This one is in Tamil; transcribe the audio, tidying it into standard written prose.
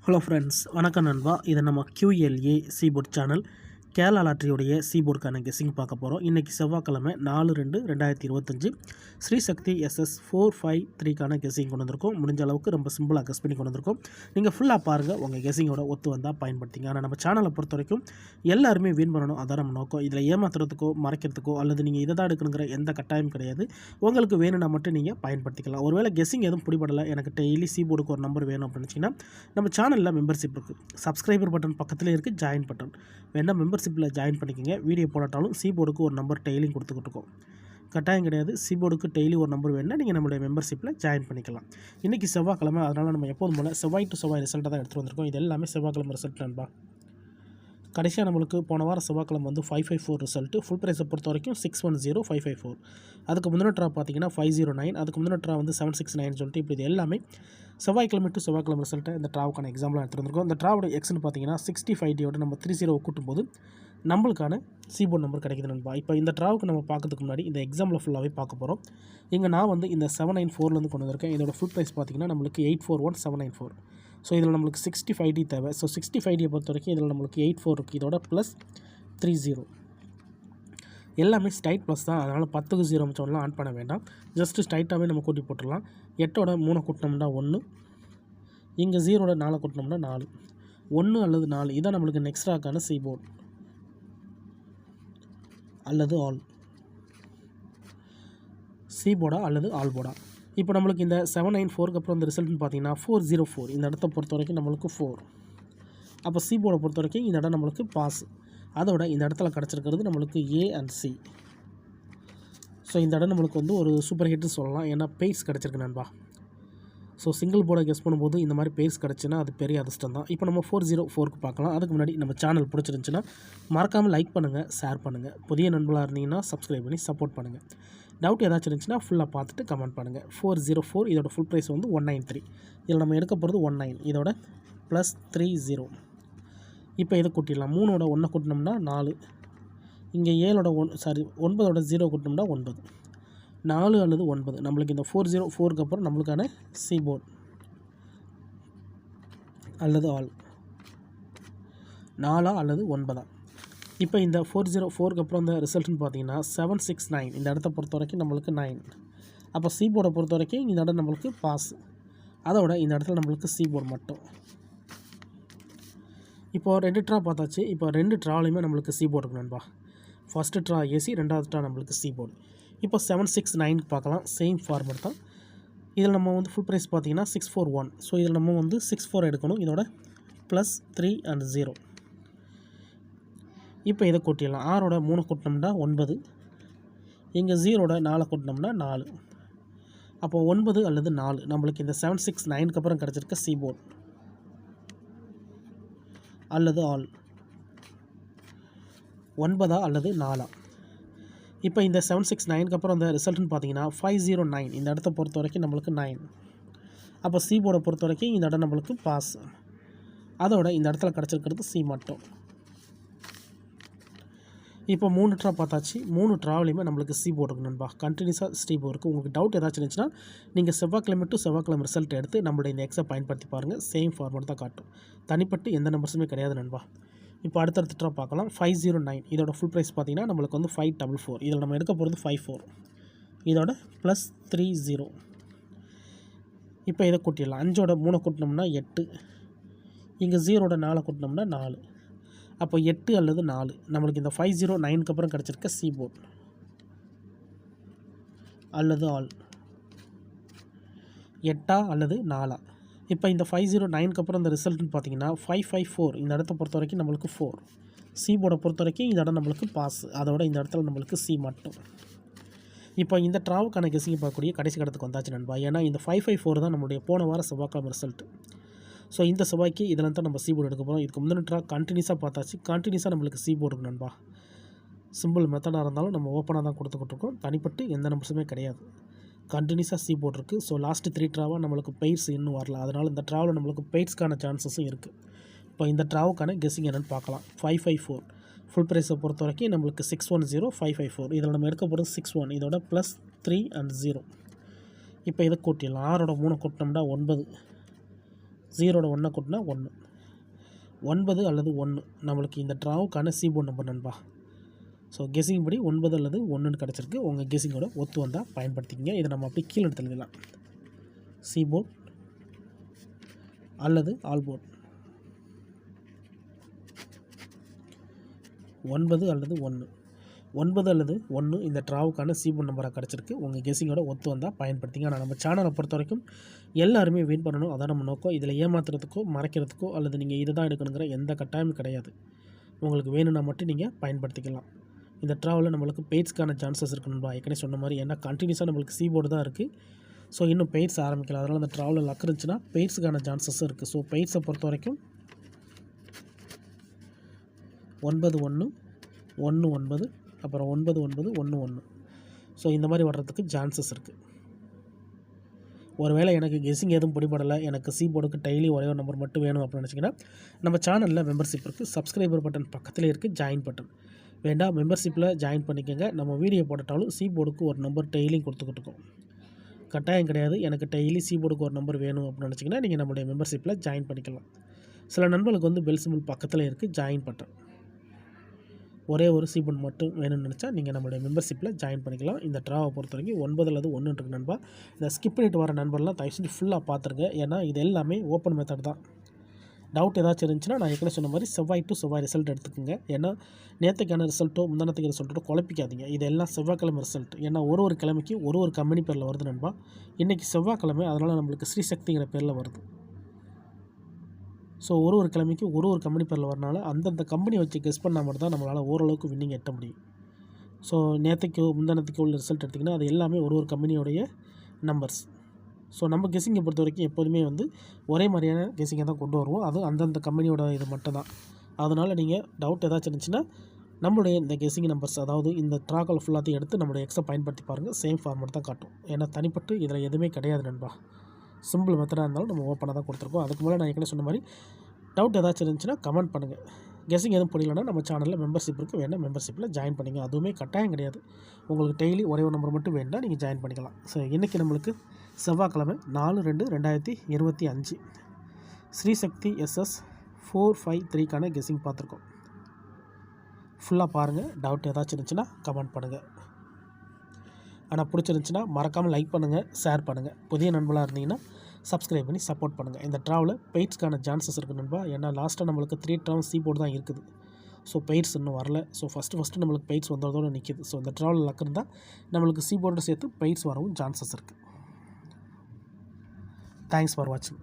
ஹலோ ஃப்ரெண்ட்ஸ், வணக்கம் நண்பா. இது நம்ம QLA சீபோர்ட் சேனல். கேரளா லாட்டரியுடைய சீபோர்டுக்கான கெஸ்ஸிங் பார்க்க போகிறோம். இன்றைக்கி செவ்வாய்க்கிழமை 4/2/2025 ஸ்ரீசக்தி SS453க்கான கெஸ்ஸிங் கொண்டு வந்திருக்கோம். முடிஞ்ச அளவுக்கு ரொம்ப சிம்பிளாக கெஸ் பண்ணி கொண்டு வந்திருக்கோம். நீங்கள் ஃபுல்லாக பாருங்கள், உங்கள் கெஸ்ஸிங்கோட ஒத்து வந்தால் பயன்படுத்திங்க. ஆனால் நம்ம சேனலை பொறுத்த வரைக்கும் எல்லாருமே வின் பண்ணணும், அதான் நம்ம நோக்கம். இதில் ஏமாத்துறதுக்கோ மறைக்கிறதுக்கோ அல்லது நீங்கள் இதை தான் எடுக்கணுங்கிற எந்த கட்டாயம் கிடையாது. உங்களுக்கு வேணும்னா மட்டும் நீங்கள் பயன்படுத்திக்கலாம். ஒருவேளை கெஸ்ஸிங் எதுவும் பிடிபடலை, எனக்கு டெய்லி சீபோர்டுக்கு ஒரு நம்பர் வேணும் அப்படின்னு வச்சிங்கன்னா நம்ம சேனலில் மெம்பர்ஷிப் இருக்குது. சப்ஸ்கிரைபர் பட்டன் பக்கத்தில் இருக்குது ஜாயின் பட்டன். வேணால் மெம்பர்ஷிப்பில் ஜாயின் பண்ணிக்கோங்க. வீடியோ போடாட்டாலும் சீபோர்டுக்கு ஒரு நம்பர் டெய்லியும் கொடுத்துக்கிட்டு இருக்கோம். கட்டாயம் கிடையாது. சீபோர்டுக்கு டெய்லி ஒரு நம்பர் வேணுன்னா நீங்கள் நம்மளுடைய மெம்பர்ஷிப்பில் ஜாயின் பண்ணிக்கலாம். இன்றைக்கி செவ்வாய்க்கிழமை, அதனால் நம்ம எப்போதும் போல் செவ்வாய் டு செவ்வாய் ரிசல்ட்டை தான் எடுத்துகிட்டு வந்திருக்கோம். இது எல்லாமே செவ்வாய்க்கிழமை ரிசல்ட் நண்பா. கடைசியாக நம்மளுக்கு போன வாரம் செவ்வாய்க்கிழமை வந்து 554 ரிசல்ட்டு. ஃபுல் ப்ரைஸை பொறுத்த வரைக்கும் 610554. அதுக்கு முந்தின ட்ரா பார்த்தீங்கன்னா 509. அதுக்கு முந்தின ட்ரா வந்து 769 சொல்லிட்டு இப்படி இது எல்லாமே செவ்வாய்க்கிழமை டு செவ்வாய்க்கிழமை ரிசல்ட்டை இந்த ட்ராவுக்கான எக்ஸாம்பிளாக எடுத்துகிட்டு வந்திருக்கோம். இந்த ட்ராவோட எக்ஸ்னு பார்த்தீங்கன்னா 65 நம்ம 30 கூட்டும்போது நம்மளுக்கான சீபோர்ட் நம்பர் கிடைக்குது நண்பா. இப்போ இந்த ட்ராவுக்கு நம்ம பார்க்கறதுக்கு முன்னாடி இந்த எக்ஸாம்பிள் ஃபுல்லாகவே பார்க்க போகிறோம். இங்கே நான் வந்து இந்த 794 கொண்டு வந்திருக்கேன். இதோட ஃபுல் ப்ரைஸ் பார்த்தீங்கன்னா நம்மளுக்கு 841794. ஸோ இதில் நம்மளுக்கு 65D தேவை. ஸோ 65D பொறுத்த வரைக்கும் இதில் நம்மளுக்கு 84 இருக்குது. இதோட ப்ளஸ் 30 எல்லாமே ஸ்ட்ரைட் ப்ளஸ் தான். அதனால் 10க்கு 0 மிச்சம்லாம் ஆன் பண்ண வேண்டாம். ஜஸ்ட்டு ஸ்ட்ரைட்டாகவே நம்ம கூட்டி போட்டுடலாம். 8ஓட 3 கூட்டினோம்னா 1, இங்கே 0ஓட 4 கூட்டினோம்னா 4, 1 அல்லது 4 இதான் நம்மளுக்கு நெக்ஸ்ட்ராக்கான சீபோர்ட் அல்லது ஆல், சீபோர்டா அல்லது ஆல் போர்டா. இப்போ நம்மளுக்கு இந்த 794க்கு அப்புறம் இந்த ரிசல்ட்னு பார்த்தீங்கன்னா 404. இந்த இடத்த பொறுத்த வரைக்கும் நம்மளுக்கு 4. அப்போ சீபோர்டை பொறுத்த வரைக்கும் இந்த இடம் நம்மளுக்கு பாஸ். அதோட இந்த இடத்துல கிடச்சிருக்கிறது நம்மளுக்கு A and C. ஸோ இந்த இடம் நம்மளுக்கு வந்து ஒரு சூப்பர் ஹிட்னு சொல்லலாம். ஏன்னா பெய்ஸ் கிடச்சிருக்கு நண்பா. ஸோ சிங்கிள் போர்டை கெஸ் பண்ணும்போது இந்த மாதிரி பெய்ஸ் கிடச்சுன்னா அது பெரிய அதிர்ஷ்டம் தான். இப்போ நம்ம 404க்கு பார்க்கலாம். அதுக்கு முன்னாடி நம்ம சேனல் பிடிச்சிருந்துச்சுன்னா மறக்காமல் லைக் பண்ணுங்கள், ஷேர் பண்ணுங்கள். புதிய நண்பர்களாக இருந்தீங்கன்னா சப்ஸ்கிரைப் பண்ணி சப்போர்ட் பண்ணுங்கள். டவுட் ஏதாச்சும் இருந்துச்சுன்னா ஃபுல்லாக பார்த்துட்டு கமெண்ட் பண்ணுங்கள். 404 இதோட ஃபுல் ப்ரைஸ் வந்து 193. இதில் நம்ம எடுக்க போகிறது 19, இதோட ப்ளஸ் 30. இப்போ இதை கூட்டிடலாம். 3ஓட 1 கூட்டினோம்னா 4, இங்கே 7ஓட 9ஓட 0 கூட்டினோம்னா 9, 4 அல்லது 9 நம்மளுக்கு இந்த 404க்கு அப்புறம் நம்மளுக்கான சீபோர்ட் அல்லது ஆல் 4 அல்லது 9. இப்போ இந்த 404க்கு அப்புறம் இந்த ரிசல்ட்னு பார்த்தீங்கன்னா 769. இந்த இடத்த பொறுத்த வரைக்கும் நம்மளுக்கு 9. அப்போ சீபோர்டை பொறுத்த வரைக்கும் இந்த இடம் நம்மளுக்கு பாஸ். அதோட இந்த இடத்துல நம்மளுக்கு சீபோர்டு மட்டும். இப்போது 2 ட்ரா பார்த்தாச்சு. இப்போ 2 ட்ராலையுமே நம்மளுக்கு சீபோர்டு இருக்கு நண்பா. ஃபஸ்ட்டு ட்ரா ஏசி, ரெண்டாவது ட்ரா நம்மளுக்கு சீபோர்டு. இப்போ 769 பார்க்கலாம். சேம் ஃபார்மேட் தான். இதில் நம்ம வந்து ஃபுல் ப்ரைஸ் பார்த்தீங்கன்னா 641. ஸோ இதில் நம்ம வந்து 64 எடுக்கணும். இதோட ப்ளஸ் 3 and 0. இப்போ இதை கூட்டிடலாம். 6ஓட 3 கூட்டினோம்னா 9, இங்கே 0ஓட 4 கூட்டினோம்னா 4. அப்போ 9 அல்லது 4 நம்மளுக்கு இந்த 769க்கு அப்புறம் கிடச்சிருக்க சீபோர்ட் அல்லது ஆல் 9 அல்லது 4. இப்போ இந்த 769க்கு அப்புறம் இந்த ரிசல்ட்னு பார்த்தீங்கன்னா 509. இந்த இடத்த பொறுத்த வரைக்கும் நம்மளுக்கு 9. அப்போ சீபோர்டை பொறுத்த வரைக்கும் இந்த இடம் நம்மளுக்கு பாஸ். அதோட இந்த இடத்துல கிடச்சிருக்கிறது சி மட்டும். இப்போ 3 ட்ரா பார்த்தாச்சு. 3 ட்ராவிலையுமே நம்மளுக்கு சீபோர்டு இருக்கு நண்பா. கண்டினியூஸாக சீபோர்டு இருக்குது. உங்களுக்கு டவுட் ஏதாச்சும் இருந்துச்சுன்னா நீங்கள் செவ்வாய்க்கிழமை டு செவ்வாய்க்கிழமை ரிசல்ட் எடுத்து நம்மளுடைய இந்த எக்ஸை பயன்படுத்தி பாருங்கள். சேம் ஃபார்மேட் தான் காட்டும். தனிப்பட்டு எந்த நம்பர்ஸுமே கிடையாது நண்பா. இப்போ அடுத்தடுத்த ட்ரா பார்க்கலாம். 509 இதோட ஃபுல் ப்ரைஸ் பார்த்தீங்கன்னா நம்மளுக்கு வந்து 544. இதில் நம்ம எடுக்க போகிறது 54. இதோட ப்ளஸ் 30. இப்போ இதை கூட்டிடலாம். 5ஓட 3 கூட்டினோம்னா 8, இங்கே 0ஓட 4 கூட்டினோம்னா 4. அப்போ 8 அல்லது 4 நம்மளுக்கு இந்த 509க்கு அப்புறம் கிடச்சிருக்க சீபோர்ட் அல்லது ஆல் 8 அல்லது 4. இப்போ இந்த 509க்கு அப்புறம் இந்த ரிசல்ட்னு பார்த்தீங்கன்னா 554. இந்த இடத்த பொறுத்த வரைக்கும் நம்மளுக்கு 4. சீபோர்டை பொறுத்த வரைக்கும் இந்த இடம் நம்மளுக்கு பாஸ். அதோட இந்த இடத்துல நம்மளுக்கு சி மட்டும். இப்போ இந்த ட்ராவுக்கான கெஸ்ஸிங் பார்க்கக்கூடிய கடைசி கடத்துக்கு வந்தாச்சு நண்பா. ஏன்னா இந்த 554 தான் நம்மளுடைய போன வாரம் செவ்வாய்க்கிழமை ரிசல்ட். ஸோ இந்த செவ்வாய்க்கு இதில் தான் நம்ம சீபோர்டு எடுக்க போகிறோம். இதுக்கு முந்தின ட்ரா கண்டினியூஸாக பார்த்தாச்சு. கண்டினியூஸாக நம்மளுக்கு சீபோர்டு இருக்கு நண்பா. சிம்பிள் மெத்தடாக இருந்தாலும் நம்ம ஓப்பனாக தான் கொடுத்துக்கிட்டு இருக்கோம். தனிப்பட்டு எந்த நம்பர்ஸுமே கிடையாது. கண்டினியூஸாக சீபோர்டு இருக்குது. ஸோ லாஸ்ட்டு 3 ட்ராவாக நம்மளுக்கு பெய்ட்ஸ் இன்னும் வரல. அதனால் இந்த ட்ராவில் நம்மளுக்கு பெய்ட்ஸ்க்கான சான்சஸும் இருக்குது. இப்போ இந்த ட்ராவுக்கான கெஸ்ஸிங் என்னென்னு பார்க்கலாம். 554 ஃபுல் ப்ரைஸை பொறுத்த வரைக்கும் நம்மளுக்கு 610 554. இதில் நம்ம எடுக்க போகிறது 61. இதோட ப்ளஸ் 3 and 0. இப்போ இதை கூட்டிடலாம். 6ஓட 3 கூட்டினோம்னா 9, 0 1 கூட்டினா 1, 9 அல்லது 1 நம்மளுக்கு இந்த ட்ராவுக்கான சீபோர்ட் நம்பர் நண்பா. ஸோ கெஸிங் படி 9 அல்லது 1ன்னு கிடச்சிருக்கு. உங்கள் கெஸிங்கோட ஒத்து வந்தால் பயன்படுத்திக்கங்க. இதை நம்ம அப்படியே கீழே எடுத்து எழுதலாம். சீபோர்ட் அல்லது ஆல்போர்ட் 9 அல்லது 1, 9 அல்லது 1 இந்த ட்ராவுக்கான சீபோர்ட் நம்பராக கிடச்சிருக்கு. உங்கள் கெஸிங்கோட ஒத்து வந்தால் பயன்படுத்திங்க. ஆனால் நம்ம சேனலை பொறுத்த வரைக்கும் எல்லாருமே வின் பண்ணணும், அதான் நம்ம நோக்கம். இதில் ஏமாத்துறதுக்கோ மறைக்கிறதுக்கோ அல்லது நீங்கள் இதை தான் எடுக்கணுங்கிற எந்த கட்டாயமும் கிடையாது. உங்களுக்கு வேணும்னா மட்டும் நீங்கள் பயன்படுத்திக்கலாம். இந்த ட்ராவில் நம்மளுக்கு பெய்ட்ஸ்க்கான சான்சஸ் இருக்குன்னு ஏற்கனவே சொன்ன மாதிரி, ஏன்னா கண்டினியூஸாக நம்மளுக்கு சீபோர்டு தான் இருக்குது. ஸோ இன்னும் பெய்ட்ஸ் ஆரம்பிக்கலாம். அதனால் அந்த ட்ராவில் லக் இருந்துச்சுன்னா பெய்ட்ஸுக்கான சான்சஸும் இருக்குது. ஸோ பெய்ட்ஸை பொறுத்த வரைக்கும் 9 1 1 9 அப்புறம் 9 9 1 1. ஸோ இந்த மாதிரி வர்றதுக்கு சான்சஸ் இருக்குது. ஒருவேளை எனக்கு கெஸிங் எதுவும் பிடிபடலை, எனக்கு சீபோர்டுக்கு டெய்லி ஒரே ஒரு நம்பர் மட்டும் வேணும் அப்படின்னு நினச்சிங்கன்னா நம்ம சேனலில் மெம்பர்ஷிப் இருக்குது. சப்ஸ்கிரைபர் பட்டன் பக்கத்தில் இருக்குது, ஜாயின் பட்டன் வேண்டாம், மெம்பர்ஷிப்பில் ஜாயின் பண்ணிக்கோங்க. நம்ம வீடியோ போட்டாலும் சீபோர்டுக்கு ஒரு நம்பர் டெய்லியும் கொடுத்துக்கிட்டு இருக்கோம். கட்டாயம் கிடையாது எனக்கு டெய்லி சீபோர்டுக்கு ஒரு நம்பர் வேணும் அப்படின்னு நினச்சிங்கன்னா நீங்கள் நம்மளுடைய மெம்பர்ஷிப்பில் ஜாயின் பண்ணிக்கலாம். சில நண்பர்களுக்கு வந்து பெல் சிம்பிள் பக்கத்தில் இருக்குது, ஜாயின் பட்டன். ஒரே ஒரு சீபோர்ட் மட்டும் வேணும்னு நினச்சா நீங்கள் நம்மளுடைய மெம்பர்ஷிப்பில் ஜாயின் பண்ணிக்கலாம். இந்த ட்ராவை பொறுத்த வரைக்கும் 9 அல்லது 1 இருக்கு நண்பா. இதை ஸ்கிப் பண்ணிட்டு வர நண்பர்லாம் தயவு செஞ்சு ஃபுல்லாக பார்த்துருங்க. ஏன்னா இது எல்லாமே ஓப்பன் மெத்தட் தான். டவுட் ஏதாச்சும் இருந்துச்சுன்னா நான் ஏற்கனவே சொன்ன மாதிரி செவ்வாய் டு செவ்வாய் ரிசல்ட் எடுத்துக்கோங்க. ஏன்னா நேற்றுக்கான ரிசல்ட்டோ முந்தானத்துக்கு ரிசல்ட்டோ குழப்பிக்காதீங்க. இதெல்லாம் செவ்வாய்க்கிழமை ரிசல்ட். ஏன்னா ஒரு கிழமைக்கு ஒரு கம்பெனி பேரில் வருது நண்பா. இன்றைக்கி செவ்வாய்க்கிழமை, அதனால் நம்மளுக்கு ஸ்ரீசக்திங்கிற பேரில் வருது. ஸோ ஒரு கிழமைக்கு ஒரு கம்பெனி பேரில் வரனால அந்தந்த கம்பெனி வச்சு கெஸ் பண்ணால் மட்டும் தான் நம்மளால் ஓரளவுக்கு வின்னிங் எட்ட முடியும். ஸோ நேற்றுக்கோ முந்தானத்துக்கோ உள்ள ரிசல்ட் எடுத்திங்கன்னா அது எல்லாமே ஒரு கம்பெனியோடைய நம்பர்ஸ். ஸோ நம்ம கெஸிங்கை பொறுத்த வரைக்கும் எப்போதுமே வந்து ஒரே மாதிரியான கெஸிங்கை தான் கொண்டு வருவோம். அது அந்தந்த கம்பெனியோட இது மட்டும் தான். அதனால் நீங்கள் டவுட் ஏதாச்சும் இருந்துச்சுன்னா நம்மளுடைய இந்த கெஸிங் நம்பர்ஸ், அதாவது இந்த ட்ராக்கள் ஃபுல்லாத்தையும் எடுத்து நம்மளுடைய எக்ஸை பயன்படுத்தி பாருங்கள். சேம் ஃபார்மேட் தான் காட்டும். ஏன்னா தனிப்பட்டு இதில் எதுவுமே கிடையாது நண்பா. சிம்பிள் மெத்தடாக இருந்தாலும் நம்ம ஓப்பனாக தான் கொடுத்துருக்கோம். அதுக்கு மேலே நான் ஏற்கனவே சொன்ன மாதிரி டவுட் ஏதாச்சும் இருந்துச்சுன்னா கமெண்ட் பண்ணுங்கள். கெஸிங் எதுவும் புரியலன்னா நம்ம சேனலில் மெம்பர்ஷிப் இருக்குது, வேணால் மெம்பர்ஷிப்பில் ஜாயின் பண்ணிங்க. அதுவுமே கட்டாயம் கிடையாது. உங்களுக்கு டெய்லி ஒரே ஒரு நம்பர் மட்டும் வேணும்னா நீங்கள் ஜாயின் பண்ணிக்கலாம். ஸோ இன்றைக்கி நம்மளுக்கு செவ்வாய்க்கிழமை 4/2/2025 ஸ்ரீசக்தி SS 453க்கான கெஸிங் பார்த்துருக்கோம். ஃபுல்லாக பாருங்கள். டவுட் ஏதாச்சும் இருந்துச்சுன்னா கமெண்ட் பண்ணுங்கள். ஆனால் பிடிச்சிருந்துச்சின்னா மறக்காமல் லைக் பண்ணுங்கள், ஷேர் பண்ணுங்கள். புதிய நண்பர்களாக இருந்தீங்கன்னா சப்ஸ்கிரைப் பண்ணி சப்போர்ட் பண்ணுங்கள். இந்த ட்ராவில் பெய்ட்ஸ்க்கான சான்சஸ் இருக்குது நண்பா. ஏன்னா லாஸ்ட்டாக நம்மளுக்கு 3 ட்ராவல் சீபோர்டு தான் இருக்குது. ஸோ பெய்ட்ஸ் இன்னும் வரல. ஸோ ஃபஸ்ட்டு நம்மளுக்கு பெய்ட்ஸ் வந்ததோடு நிற்கிது. ஸோ இந்த ட்ராவல் லக் இருந்தால் நம்மளுக்கு சீபோர்டு சேர்த்து பெய்ட்ஸ் வரவும் சான்சஸ் இருக்குது. தேங்க்ஸ் ஃபார் வாட்சிங்.